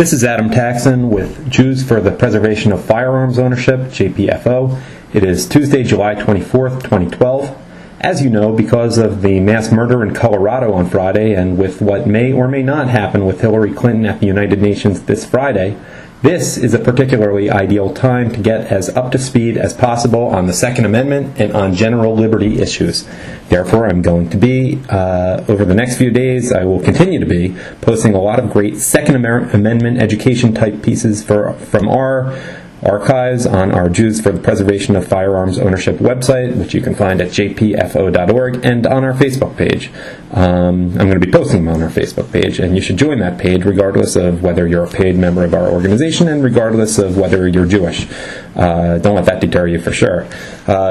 This is Adam Taxon with Jews for the Preservation of Firearms Ownership, JPFO. It is Tuesday, July 24th, 2012. As you know, because of the mass murder in Colorado on Friday, and with what may or may not happen with Hillary Clinton at the United Nations this Friday, this is a particularly ideal time to get as up to speed as possible on the Second Amendment and on general liberty issues. Therefore, I'm going to be, over the next few days, I will continue to be posting a lot of great Second Amendment education type pieces from our archives on our Jews for the Preservation of Firearms Ownership website, which you can find at jpfo.org, and on our Facebook page. I'm going to be posting them on our Facebook page, and you should join that page regardless of whether you're a paid member of our organization and regardless of whether you're Jewish. Don't let that deter you for sure.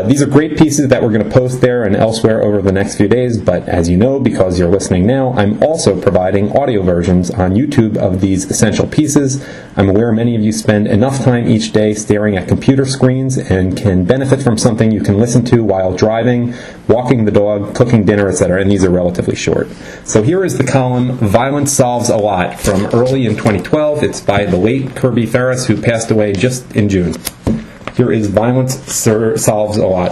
These are great pieces that we're going to post there and elsewhere over the next few days, but as you know, because you're listening now, I'm also providing audio versions on YouTube of these essential pieces. I'm aware many of you spend enough time each day staring at computer screens and can benefit from something you can listen to while driving, walking the dog, cooking dinner, etc., and these are relatively short. So here is the column, Violence Solves a Lot, from early in 2012. It's by the late Kirby Ferris, who passed away just in June. Here is Violence Solves a Lot.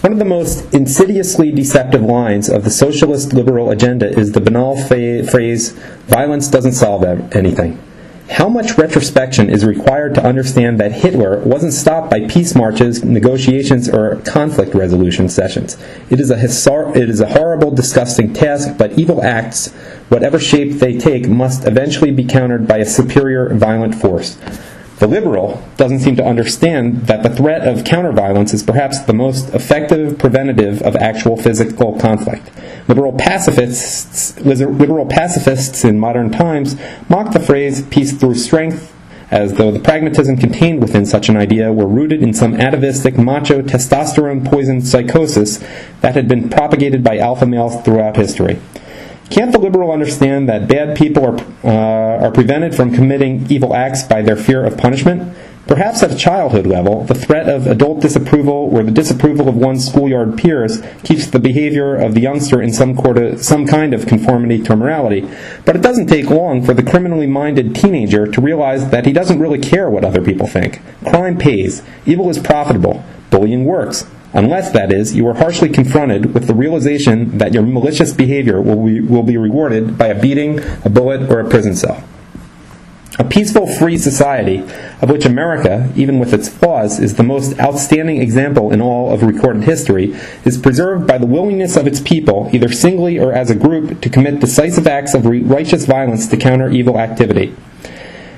One of the most insidiously deceptive lines of the socialist liberal agenda is the banal phrase, violence doesn't solve anything. How much retrospection is required to understand that Hitler wasn't stopped by peace marches, negotiations, or conflict resolution sessions? It is a horrible, disgusting task, but evil acts, whatever shape they take, must eventually be countered by a superior violent force. The liberal doesn't seem to understand that the threat of counter-violence is perhaps the most effective preventative of actual physical conflict. Liberal pacifists in modern times mock the phrase peace through strength, as though the pragmatism contained within such an idea were rooted in some atavistic, macho, testosterone-poisoned psychosis that had been propagated by alpha males throughout history. Can't the liberal understand that bad people are prevented from committing evil acts by their fear of punishment? Perhaps at a childhood level, the threat of adult disapproval or the disapproval of one's schoolyard peers keeps the behavior of the youngster in some kind of conformity to morality. But it doesn't take long for the criminally minded teenager to realize that he doesn't really care what other people think. Crime pays. Evil is profitable. Bullying works. Unless, that is, you are harshly confronted with the realization that your malicious behavior will be rewarded by a beating, a bullet, or a prison cell. A peaceful, free society, of which America, even with its flaws, is the most outstanding example in all of recorded history, is preserved by the willingness of its people, either singly or as a group, to commit decisive acts of righteous violence to counter evil activity.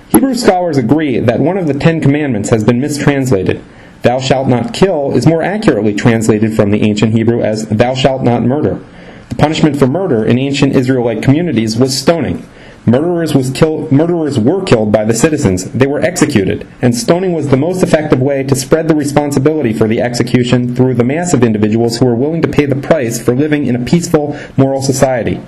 Hebrew scholars agree that one of the 10 Commandments has been mistranslated. Thou shalt not kill is more accurately translated from the ancient Hebrew as thou shalt not murder. The punishment for murder in ancient Israelite communities was stoning. Murderers were killed by the citizens. They were executed, and stoning was the most effective way to spread the responsibility for the execution through the mass of individuals who were willing to pay the price for living in a peaceful, moral society.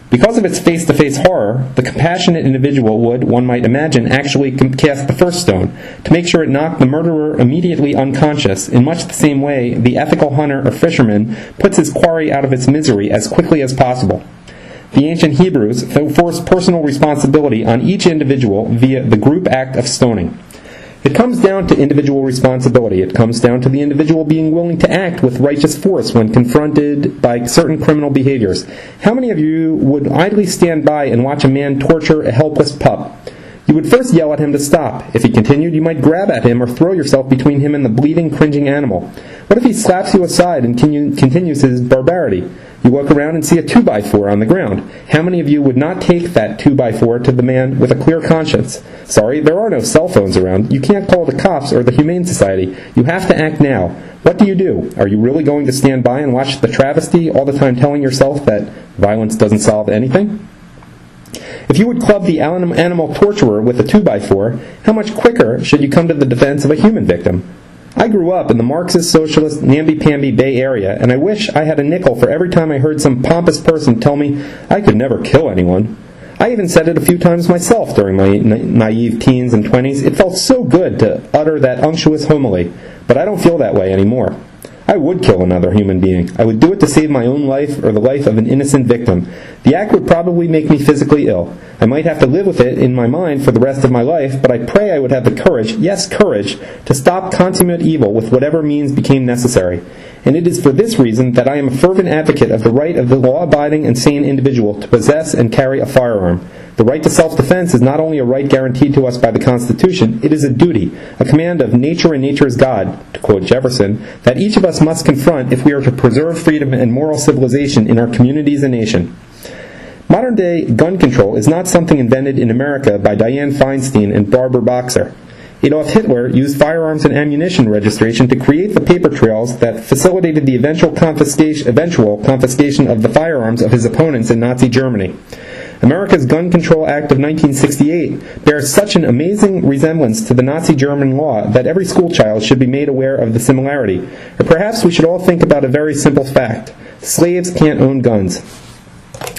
Because of its face-to-face horror, the compassionate individual would, one might imagine, actually cast the first stone, to make sure it knocked the murderer immediately unconscious, in much the same way the ethical hunter or fisherman puts his quarry out of its misery as quickly as possible. The ancient Hebrews forced personal responsibility on each individual via the group act of stoning. It comes down to individual responsibility. It comes down to the individual being willing to act with righteous force when confronted by certain criminal behaviors. How many of you would idly stand by and watch a man torture a helpless pup? You would first yell at him to stop. If he continued, you might grab at him or throw yourself between him and the bleeding, cringing animal. What if he slaps you aside and continues his barbarity? You look around and see a 2x4 on the ground. How many of you would not take that 2x4 to the man with a clear conscience? Sorry, there are no cell phones around. You can't call the cops or the Humane Society. You have to act now. What do? Are you really going to stand by and watch the travesty, all the time telling yourself that violence doesn't solve anything? If you would club the animal torturer with a 2x4, how much quicker should you come to the defense of a human victim? I grew up in the Marxist, socialist, namby-pamby Bay Area, and I wish I had a nickel for every time I heard some pompous person tell me I could never kill anyone. I even said it a few times myself during my naive teens and 20s. It felt so good to utter that unctuous homily, but I don't feel that way anymore. I I would kill another human being. I would do it to save my own life or the life of an innocent victim. The act would probably make me physically ill. I might have to live with it in my mind for the rest of my life, but I pray I would have the courage, yes, courage, to stop consummate evil with whatever means became necessary. And it is for this reason that I am a fervent advocate of the right of the law-abiding and sane individual to possess and carry a firearm. The right to self-defense is not only a right guaranteed to us by the Constitution, it is a duty, a command of nature and nature's God, to quote Jefferson, that each of us must confront if we are to preserve freedom and moral civilization in our communities and nation. Modern-day gun control is not something invented in America by Dianne Feinstein and Barbara Boxer. Adolf Hitler used firearms and ammunition registration to create the paper trails that facilitated the eventual confiscation of the firearms of his opponents in Nazi Germany. America's Gun Control Act of 1968 bears such an amazing resemblance to the Nazi German law that every schoolchild should be made aware of the similarity. Or perhaps we should all think about a very simple fact. Slaves can't own guns.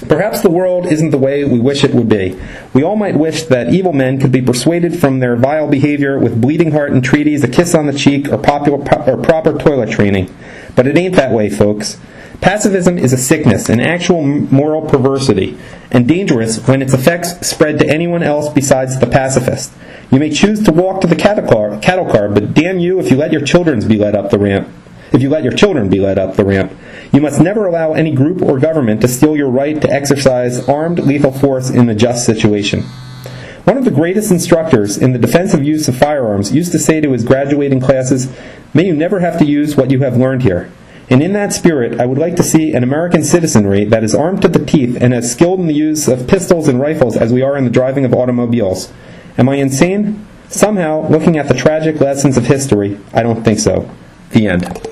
Perhaps the world isn't the way we wish it would be. We all might wish that evil men could be persuaded from their vile behavior with bleeding heart entreaties, a kiss on the cheek, or proper toilet training. But it ain't that way, folks. Pacifism is a sickness, an actual moral perversity, and dangerous when its effects spread to anyone else besides the pacifist. You may choose to walk to the cattle car, but damn you if you let your children be led up the ramp. You must never allow any group or government to steal your right to exercise armed lethal force in a just situation. One of the greatest instructors in the defensive use of firearms used to say to his graduating classes, "May you never have to use what you have learned here." And in that spirit, I would like to see an American citizenry that is armed to the teeth and as skilled in the use of pistols and rifles as we are in the driving of automobiles. Am I insane? Somehow, looking at the tragic lessons of history, I don't think so. The end.